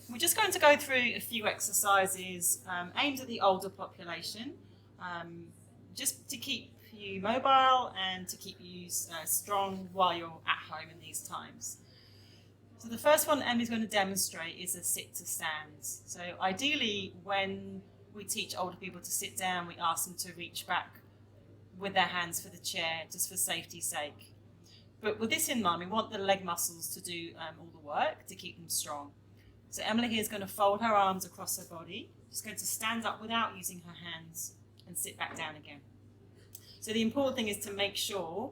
We're just going to go through a few exercises aimed at the older population, just to keep you mobile and to keep you strong while you're at home in these times. So the first one Emmy's going to demonstrate is a sit to stand. So ideally, when we teach older people to sit down, we ask them to reach back with their hands for the chair, just for safety's sake. But with this in mind, we want the leg muscles to do all the work to keep them strong. So Emily here is going to fold her arms across her body. She's going to stand up without using her hands and sit back down again. So the important thing is to make sure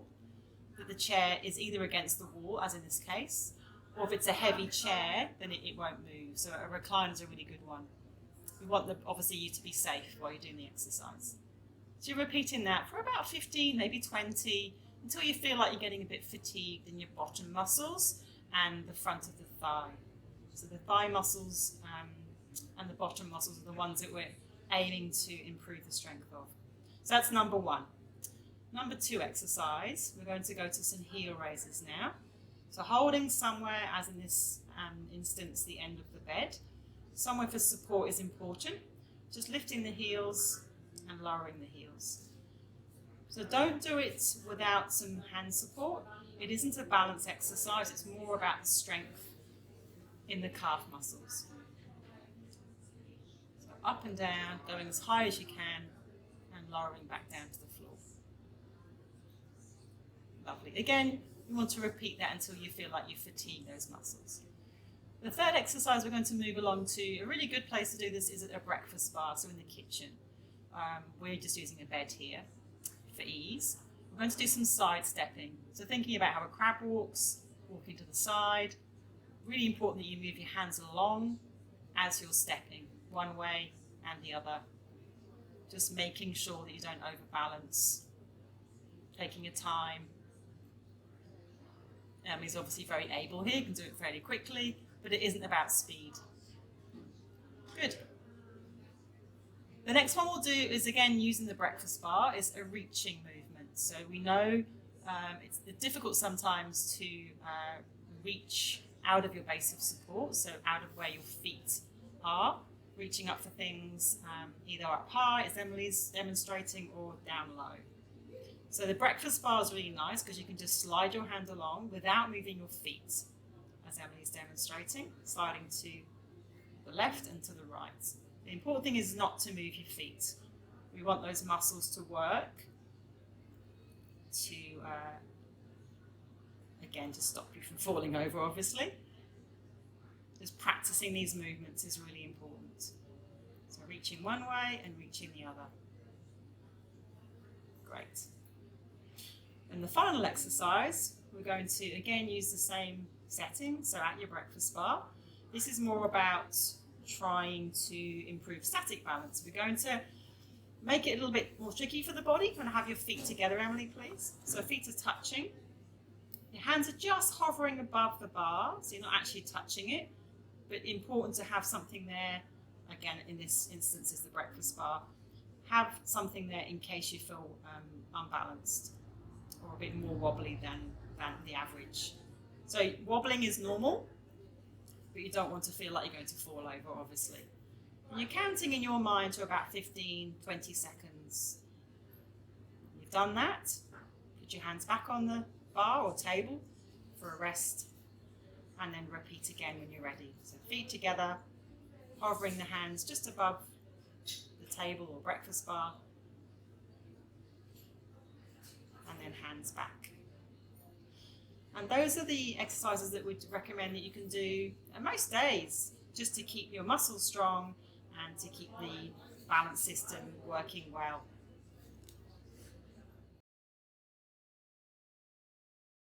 that the chair is either against the wall, as in this case, or if it's a heavy chair, then it won't move. So a recliner is a really good one. We want, obviously, you to be safe while you're doing the exercise. So you're repeating that for about 15, maybe 20, until you feel like you're getting a bit fatigued in your bottom muscles and the front of the thigh. So the thigh muscles and the bottom muscles are the ones that we're aiming to improve the strength of. So that's number one. Number two exercise, we're going to go to some heel raises now. So holding somewhere, as in this instance, the end of the bed. Somewhere for support is important. Just lifting the heels and lowering the heels. So don't do it without some hand support. It isn't a balance exercise, it's more about the strength in the calf muscles. So up and down, going as high as you can, and lowering back down to the floor. Lovely. Again, you want to repeat that until you feel like you fatigue those muscles. The third exercise we're going to move along to, a really good place to do this is at a breakfast bar, so in the kitchen. We're just using a bed here for ease. We're going to do some side stepping. So thinking about how a crab walks, walking to the side. Really important that you move your hands along as you're stepping, one way and the other. Just making sure that you don't overbalance. Taking your time. Emily's obviously very able here, can do it fairly quickly, but it isn't about speed. Good. The next one we'll do is, again, using the breakfast bar, is a reaching movement. So we know it's difficult sometimes to reach out of your base of support, so out of where your feet are, reaching up for things either up high, as Emily's demonstrating, or down low. So the breakfast bar is really nice because you can just slide your hand along without moving your feet, as Emily's demonstrating, sliding to the left and to the right. The important thing is not to move your feet. We want those muscles to work to, again, to stop you from falling over, obviously. Just practicing these movements is really important. So reaching one way and reaching the other. Great. And the final exercise, we're going to, again, use the same setting, so at your breakfast bar. This is more about trying to improve static balance. We're going to make it a little bit more tricky for the body. You're going to have your feet together, Emily, please. So feet are touching. Your hands are just hovering above the bar, so you're not actually touching it, but important to have something there. Again, in this instance, is the breakfast bar. Have something there in case you feel unbalanced or a bit more wobbly than the average. So wobbling is normal, but you don't want to feel like you're going to fall over, obviously. And you're counting in your mind to about 15, 20 seconds. You've done that. Put your hands back on the bar or table for a rest, and then repeat again when you're ready. So feet together, hovering the hands just above the table or breakfast bar, and then hands back. And those are the exercises that we'd recommend that you can do most days, just to keep your muscles strong and to keep the balance system working well.